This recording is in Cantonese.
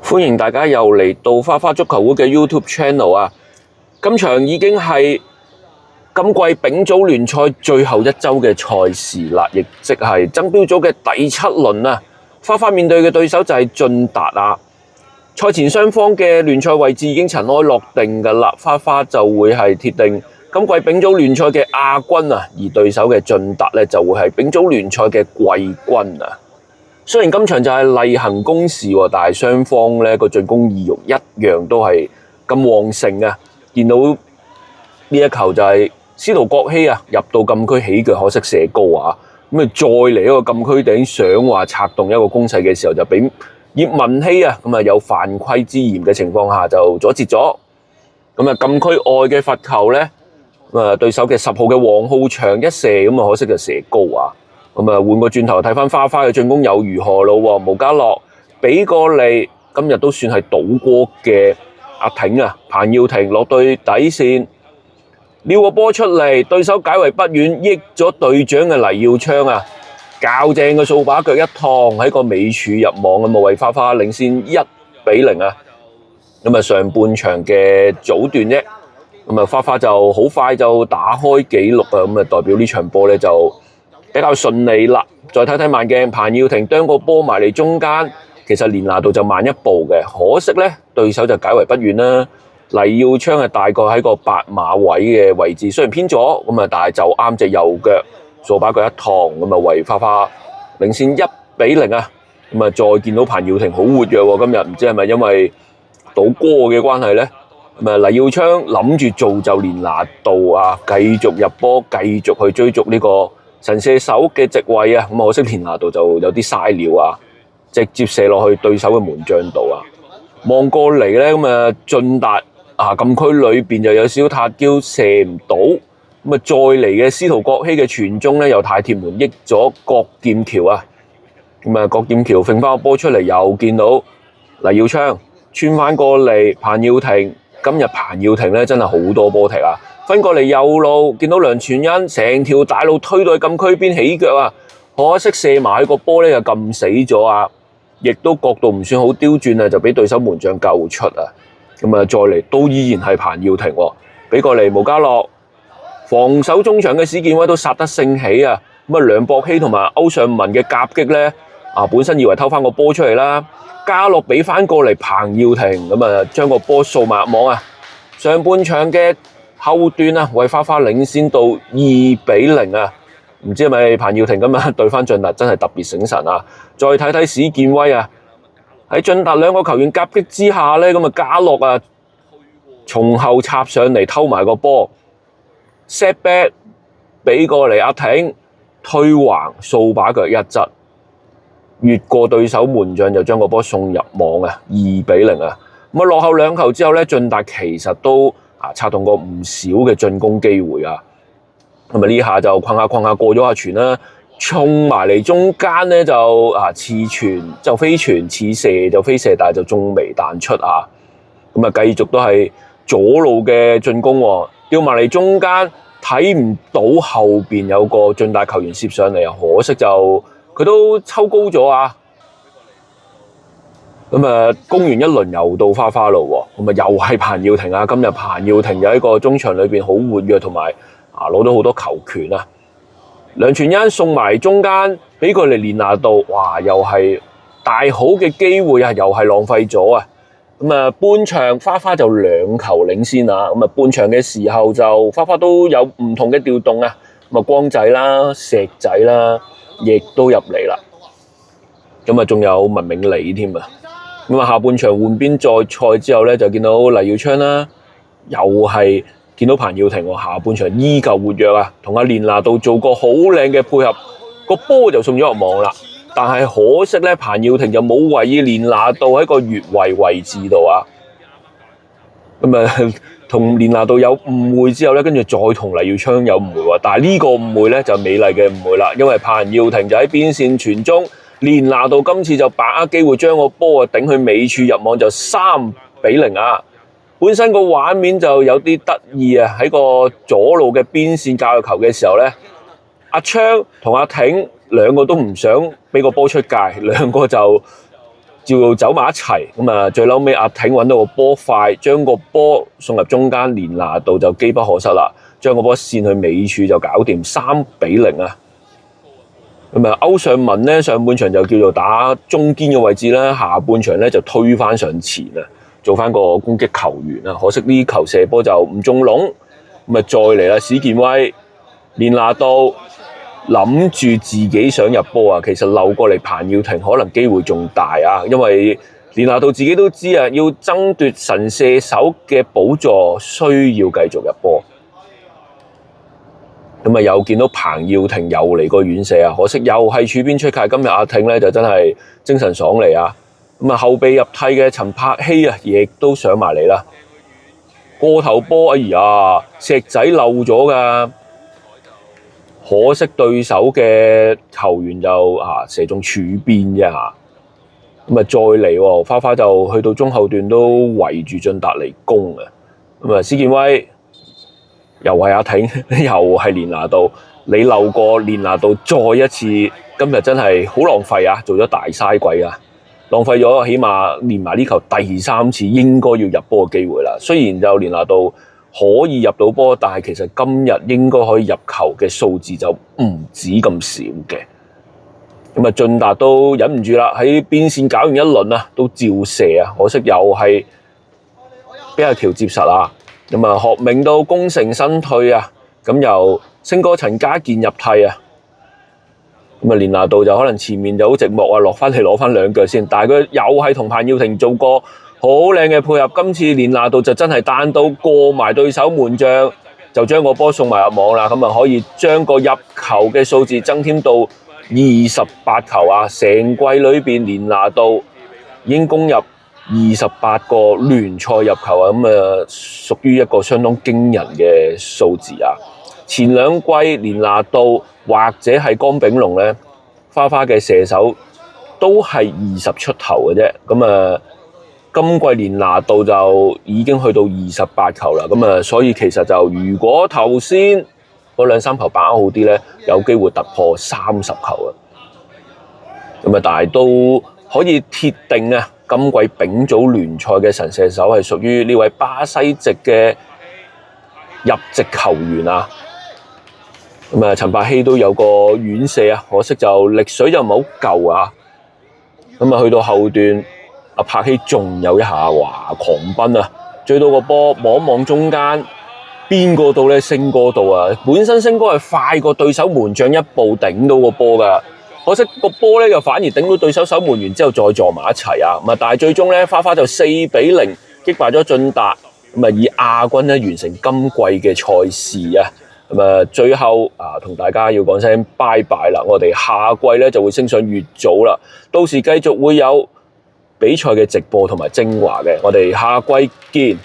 歡迎大家又嚟到花花足球會嘅 YouTube Channel 啊！今場已經係今季丙組聯賽最後一周嘅賽事啦，亦即係爭標組嘅第7輪啊！花花面對嘅對手就係駿達啊！賽前雙方嘅聯賽位置已經塵埃落定㗎啦，花花就會係鐵定今季丙組聯賽嘅亞軍啊，而對手嘅駿達呢就會係丙組聯賽嘅季軍啊！雖然今場就係例行公事喎，但係雙方呢個進攻意欲一樣都係咁旺盛啊！見到呢一球就係司徒國希啊入到禁區起腳，可惜射高啊！咁啊再嚟一個禁區頂，想話策動一個攻勢嘅時候，就俾葉文希啊咁啊有犯規之嫌嘅情況下就阻截咗。咁啊禁區外嘅罰球呢，對手嘅10號嘅黃浩翔一射，咁啊可惜就射高啊！咁啊，換個轉頭睇翻花花嘅進攻又如何咯？毛家樂俾過嚟，今日都算係賭過嘅阿挺啊，彭耀廷落對底線，撩個波出嚟，對手解圍不遠，益咗隊長嘅黎耀昌啊，較正嘅掃把腳一趟喺個尾柱入網，咁啊為花花領先1-0啊！咁啊上半場嘅早段啫，咁啊花花就好快就打開紀錄啊！咁啊代表呢場波呢就比較順利啦，再睇睇慢鏡，彭耀廷將個波埋嚟中間，其實連拿度就慢一步嘅，可惜呢對手就解圍不遠啦。黎耀昌係大概喺個8碼位嘅位置，雖然偏咗，咁啊但係就啱隻右腳掃把腳一趟，咁啊為花花領先1-0啊。咁啊再見到彭耀廷好活躍喎，今日唔知係咪因為賭波嘅關係呢？咁啊黎耀昌諗住做就連拿度啊，繼續入波，繼續去追逐呢個神射手嘅席位啊，咁可惜連拿度就有啲嘥料啊，直接射落去對手嘅門將度啊。望過嚟呢，咁啊駿達啊禁區裏邊就有少少撻嬌射唔到，咁啊再嚟嘅司徒國希嘅傳中呢，又太貼門益咗郭劍橋啊，咁啊郭劍橋揈翻個波出嚟，又見到黎耀昌穿翻過嚟，彭耀廷今日彭耀廷呢，真係好多波踢啊！分過嚟右路，見到梁傳恩成條大路推到去禁區邊起腳啊！可惜射埋去個波呢，就撳死咗啊！亦都角度唔算好刁鑽啊，就俾對手門將救出啊！咁啊再嚟都依然係彭耀廷喎，俾過嚟毛家樂防守中場嘅史建威都殺得盛起啊！咁啊梁博希同埋歐尚文嘅夾擊呢，本身以為偷翻個波出嚟啦，家樂俾翻過嚟彭耀廷，咁啊將個波掃埋入網啊！上半場嘅後段啊，為花花領先到2-0啊！唔知係咪彭耀廷今日對翻駿達真係特別醒神啊！再睇睇史建威啊，喺駿達兩個球員夾擊之下呢，咁啊家樂啊從後插上嚟偷埋個波 ，set back 俾過嚟阿挺推橫掃把腳一側，越過對手門將就將個波送入網啊！2-0啊！咁啊落後2球之後呢，駿達其實都策動過唔少嘅進攻機會啊，咁啊呢下就困下過咗下傳啦，衝埋嚟中間呢，就似傳就非傳，似射就非射，但係就仲未彈出啊，咁啊繼續都係左路嘅進攻喎，掉埋嚟中間睇唔到後邊有個駿達球員攝上嚟啊，可惜就佢都抽高咗啊。咁啊，攻完一輪又到花花咯喎，咁啊又係彭耀廷啊！今日彭耀廷又喺個中場裏邊好活躍，同埋攞到好多球權啊！梁傳恩送埋中間，俾佢嚟連拿度，哇！又係大好嘅機會啊，又係浪費咗啊！咁啊，半場花花就2球領先啊！咁啊，半場嘅時候就花花都有唔同嘅調動啊！咁啊，光仔啦、石仔啦，亦都入嚟啦。咁啊，仲有文明里添啊！咁啊，下半場換邊再賽之後呢，就見到黎耀昌啦，又係見到彭耀廷喎，下半場依舊活躍啊，同阿連拿度做個好靚嘅配合，個波就送咗入網啦。但係可惜呢，彭耀廷就冇為意連拿度喺個越位位置度啊。咁啊，同連拿度有誤會之後呢，跟住再同黎耀昌有誤會喎。但係呢個誤會呢，就美麗嘅誤會啦，因為彭耀廷就喺邊線傳中。連拿度今次就把握機會將個波頂去尾處入網，就3-0啊！本身個畫面就有啲得意啊，喺個左路嘅邊線教球嘅時候呢，阿昌同阿挺兩個都唔想俾個波出界，兩個就照到走埋一齊，咁啊最嬲尾阿挺揾到個波快，將個波送入中間，連拿度就機不可失啦，將個波線去尾處就搞掂3-0啊！咁啊歐尚文咧上半場就叫做打中堅嘅位置啦，下半場咧就推返上前啊，做返個攻擊球員啊，可惜呢球射波就唔中籠，咁啊再嚟啦，史健威連拿度諗住自己想入波啊，其實漏過嚟彭耀廷可能機會仲大啊，因為連拿度自己都知啊，要爭奪神射手嘅寶座需要繼續入波。咁啊，又見到彭耀廷又嚟個遠射啊，可惜又係柱邊出界。今日阿挺咧就真係精神爽利啊！咁啊，後備入替嘅陳柏希啊，亦都上埋嚟啦。過頭波，哎呀，石仔漏咗噶，可惜對手嘅球員就射中柱邊啫嚇。咁啊，再嚟喎，花花就去到中後段都圍住進達嚟攻啊。咁啊，史健威。又係阿挺，又係連拿度，你漏過連拿度再一次，今日真係好浪費啊！做咗大嘥鬼啊，浪費咗起碼連埋呢球第3次應該要入波嘅機會啦。雖然就連拿度可以入到波，但係其實今日應該可以入球嘅數字就唔止咁少嘅。咁啊，進達都忍唔住啦，喺邊線搞完一輪啊，都照射啊，可惜又係俾阿喬接實啊。咁啊，學明到功成身退啊，咁由星哥陳家健入替啊，咁啊連拿度就可能前面就好寂寞啊，落翻嚟攞翻2腳先，但係佢又係同彭耀廷做過好靚嘅配合，今次連拿度就真係彈到過埋對手門將，就將個波送埋入網啦，咁啊可以將個入球嘅數字增添到28球啊，成季裏邊連拿度已經攻入28個聯賽入球啊，咁啊屬於一個相當驚人嘅數字啊！前2季連拿度或者係江炳龍咧，花花嘅射手都係20出頭嘅啫，咁啊今季連拿度就已經去到28球啦，咁啊所以其實就如果頭先嗰2-3球把握好啲咧，有機會突破30球啊！咁啊，但係都可以鐵定啊！今季丙組聯賽嘅神射手係屬於呢位巴西籍嘅入籍球員啊！咁啊，陳柏希都有個遠射啊，可惜就力水就唔係好夠啊！咁啊，去到後段，阿柏希仲有一下狂奔啊，追到個波望一望中間，邊個到咧？星哥到啊！本身星哥係快過對手門將一步頂到個波㗎。可惜個波咧，又反而頂到對手守門員之後再撞埋一齊啊！咁啊，但係最終咧，花花就4-0擊敗咗進達，咁啊以亞軍咧完成今季嘅賽事啊！咁啊，最後同大家要講聲拜拜啦！我哋下季咧就會升上乙組啦，到時繼續會有比賽嘅直播同埋精華嘅，我哋下季見。